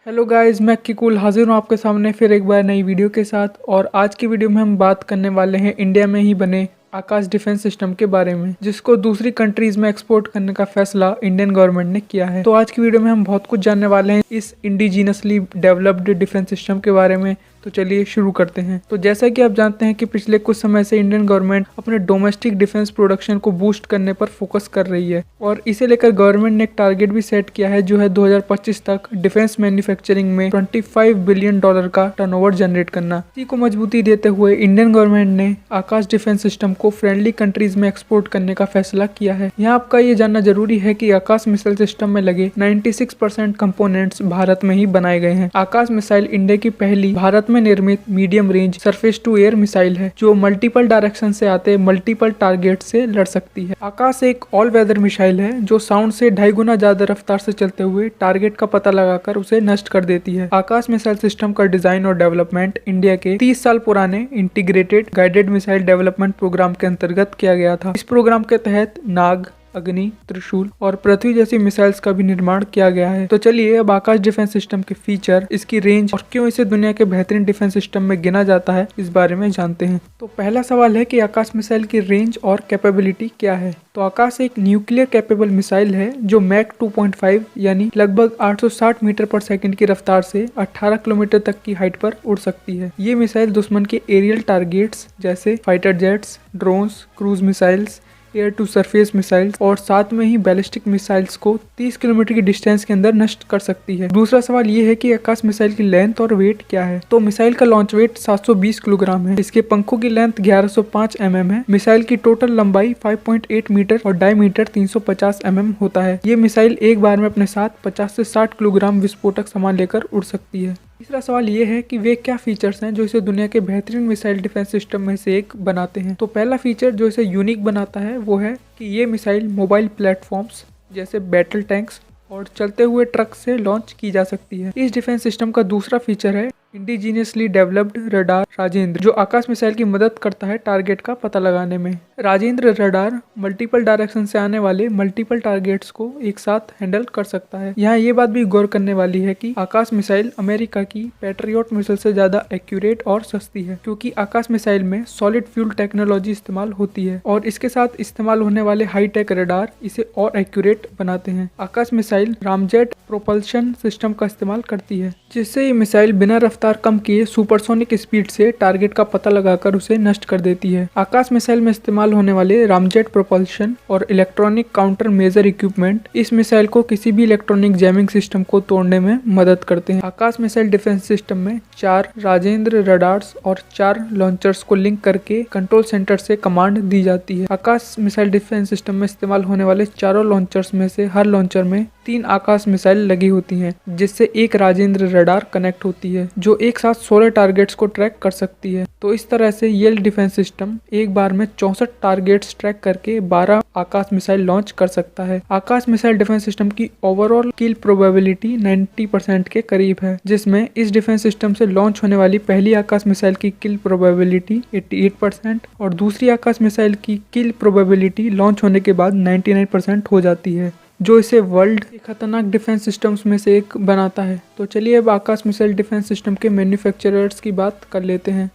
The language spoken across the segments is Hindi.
हेलो गाइस, मैं किकुल हाजिर हूँ आपके सामने फिर एक बार नई वीडियो के साथ। और आज की वीडियो में हम बात करने वाले हैं इंडिया में ही बने आकाश डिफेंस सिस्टम के बारे में, जिसको दूसरी कंट्रीज में एक्सपोर्ट करने का फैसला इंडियन गवर्नमेंट ने किया है। तो आज की वीडियो में हम बहुत कुछ जानने वाले हैं इस इंडिजीनसली डेवलप्ड डिफेंस सिस्टम के बारे में। तो चलिए शुरू करते हैं। तो जैसा कि आप जानते हैं कि पिछले कुछ समय से इंडियन गवर्नमेंट अपने डोमेस्टिक डिफेंस प्रोडक्शन को बूस्ट करने पर फोकस कर रही है और इसे लेकर गवर्नमेंट ने एक टारगेट भी सेट किया है, जो है 2025 तक डिफेंस मैन्युफैक्चरिंग में $25 बिलियन का टर्नओवर जनरेट करना। इसी को मजबूती देते हुए इंडियन गवर्नमेंट ने आकाश डिफेंस सिस्टम को फ्रेंडली कंट्रीज में एक्सपोर्ट करने का फैसला किया है। यहाँ आपका ये जानना जरूरी है कि आकाश मिसाइल सिस्टम में लगे 96% कंपोनेंट्स भारत में ही बनाए गए हैं। आकाश मिसाइल इंडिया की पहली भारत में निर्मित medium range surface to air missile है, जो मल्टीपल डायरेक्शन से आते मल्टीपल टारगेट से लड़ सकती है। आकाश एक ऑल वेदर मिसाइल है जो साउंड से 2.5 गुना ज्यादा रफ्तार से चलते हुए टारगेट का पता लगाकर उसे नष्ट कर देती है। आकाश मिसाइल सिस्टम का डिजाइन और डेवलपमेंट इंडिया के 30 साल पुराने integrated guided missile development programme के अंतर्गत किया गया था। इस प्रोग्राम के तहत नाग, अग्नि, त्रिशूल और पृथ्वी जैसी मिसाइल्स का भी निर्माण किया गया है। तो चलिए अब आकाश डिफेंस सिस्टम के फीचर, इसकी रेंज और क्यों इसे दुनिया के बेहतरीन डिफेंस सिस्टम में गिना जाता है, इस बारे में जानते हैं। तो पहला सवाल है कि आकाश मिसाइल की रेंज और कैपेबिलिटी क्या है। तो आकाश एक न्यूक्लियर कैपेबल मिसाइल है जो मैक 2.5 यानी लगभग 860 मीटर पर सेकंड की रफ्तार से 18 किलोमीटर तक की हाइट पर उड़ सकती है। ये मिसाइल दुश्मन के एरियल टारगेट्स जैसे fighter jets, drones, cruise missiles, air to surface missiles और साथ में ही बैलिस्टिक मिसाइल्स को 30 किलोमीटर की डिस्टेंस के अंदर नष्ट कर सकती है। दूसरा सवाल ये है कि आकाश मिसाइल की लेंथ और वेट क्या है। तो मिसाइल का लॉन्च वेट 720 किलोग्राम है। इसके पंखों की लेंथ 1105 mm है। मिसाइल की टोटल लंबाई 5.8 मीटर और डायमीटर 350 mm होता है। ये मिसाइल एक बार में अपने साथ 50 से 60 किलोग्राम विस्फोटक सामान लेकर उड़ सकती है। तीसरा सवाल ये है कि वे क्या फीचर्स हैं जो इसे दुनिया के बेहतरीन मिसाइल डिफेंस सिस्टम में से एक बनाते हैं। तो पहला फीचर जो इसे यूनिक बनाता है वो है कि ये मिसाइल मोबाइल प्लेटफॉर्म्स जैसे बैटल टैंक्स और चलते हुए ट्रक से लॉन्च की जा सकती है। इस डिफेंस सिस्टम का दूसरा फीचर है इंडिजीनियसली डेवलप्ड रडार राजेंद्र, जो आकाश मिसाइल की मदद करता है टारगेट का पता लगाने में। राजेंद्र रडार मल्टीपल डायरेक्शन से आने वाले मल्टीपल टारगेट्स को एक साथ हैंडल कर सकता है। यहाँ ये बात भी गौर करने वाली है कि आकाश मिसाइल अमेरिका की पैट्रियट मिसाइल से ज्यादा एक्यूरेट और सस्ती है, क्योंकि आकाश मिसाइल में सॉलिड फ्यूल टेक्नोलॉजी इस्तेमाल होती है और इसके साथ इस्तेमाल होने वाले हाई टेक रडार इसे और एक्यूरेट बनाते हैं। आकाश मिसाइल रामजेट प्रोपल्शन सिस्टम का इस्तेमाल करती है, जिससे ये मिसाइल बिना रफ्तार कम किए सुपरसोनिक स्पीड से टारगेट का पता लगाकर उसे नष्ट कर देती है। आकाश मिसाइल में इस्तेमाल होने वाले रामजेट प्रोपल्शन और इलेक्ट्रॉनिक काउंटर मेजर इक्विपमेंट इस मिसाइल को किसी भी इलेक्ट्रॉनिक जैमिंग सिस्टम को तोड़ने में मदद करते हैं। आकाश मिसाइल डिफेंस सिस्टम में 4 राजेंद्र रडार्स और 4 लॉन्चर्स को लिंक करके कंट्रोल सेंटर से कमांड दी जाती है। आकाश मिसाइल डिफेंस सिस्टम में इस्तेमाल होने वाले चारों लॉन्चर्स में से हर लॉन्चर में 3 आकाश मिसाइल लगी होती हैं, जिससे एक राजेंद्र रडार कनेक्ट होती है जो एक साथ 16 टारगेट्स को ट्रैक कर सकती है। तो इस तरह से ये डिफेंस सिस्टम एक बार में 64 टारगेट्स ट्रैक करके 12 आकाश मिसाइल लॉन्च कर सकता है। आकाश मिसाइल डिफेंस सिस्टम की ओवरऑल किल प्रोबेबिलिटी 90% के करीब है, जिसमें इस डिफेंस सिस्टम से लॉन्च होने वाली पहली आकाश मिसाइल की किल प्रोबेबिलिटी 88% और दूसरी आकाश मिसाइल की किल प्रोबेबिलिटी लॉन्च होने के बाद 99% हो जाती है, जो इसे वर्ल्ड के खतरनाक डिफेंस सिस्टम्स में से एक बनाता है। तो चलिए अब आकाश मिसाइल डिफेंस सिस्टम के मैन्युफैक्चरर्स की बात कर लेते हैं।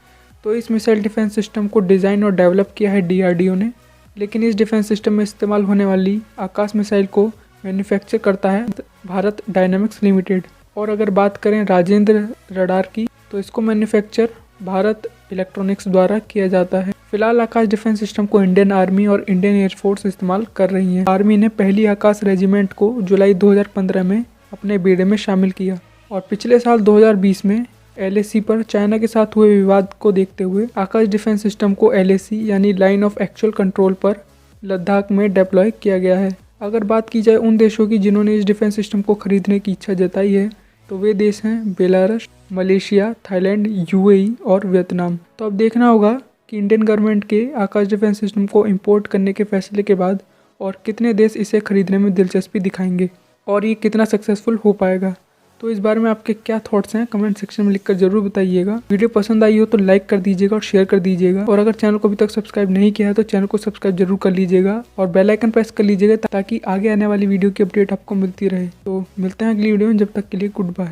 तो इस मिसाइल डिफेंस सिस्टम को डिज़ाइन और डेवलप किया है DRDO ने, लेकिन इस डिफेंस सिस्टम में इस्तेमाल होने वाली आकाश मिसाइल को मैन्युफैक्चर करता है भारत डायनामिक्स लिमिटेड। और अगर बात करें राजेंद्र रडार की, तो इसको मैन्युफैक्चर भारत इलेक्ट्रॉनिक्स द्वारा किया जाता है। फिलहाल आकाश डिफेंस सिस्टम को इंडियन आर्मी और इंडियन एयरफोर्स इस्तेमाल कर रही है। आर्मी ने पहली आकाश रेजिमेंट को जुलाई 2015 में अपने बेड़े में शामिल किया और पिछले साल 2020 में LAC पर चाइना के साथ हुए विवाद को देखते हुए आकाश डिफेंस सिस्टम को LAC यानी लाइन ऑफ एक्चुअल कंट्रोल पर लद्दाख में डिप्लॉय किया गया है। अगर बात की जाए उन देशों की जिन्होंने इस डिफेंस सिस्टम को खरीदने की इच्छा जताई है, तो वे देश हैं बेलारूस, मलेशिया, थाईलैंड, UAE और वियतनाम। तो अब देखना होगा कि इंडियन गवर्नमेंट के आकाश डिफेंस सिस्टम को इंपोर्ट करने के फैसले के बाद और कितने देश इसे खरीदने में दिलचस्पी दिखाएंगे और ये कितना सक्सेसफुल हो पाएगा। तो इस बारे में आपके क्या थॉट्स हैं कमेंट सेक्शन में लिखकर जरूर बताइएगा। वीडियो पसंद आई हो तो लाइक कर दीजिएगा और शेयर कर दीजिएगा, और अगर चैनल को अभी तक सब्सक्राइब नहीं किया है तो चैनल को सब्सक्राइब जरूर कर लीजिएगा और बेल आइकन प्रेस कर लीजिएगा ताकि आगे आने वाली वीडियो की अपडेट आपको मिलती रहे। तो मिलते हैं अगली वीडियो में, जब तक के लिए गुड बाय।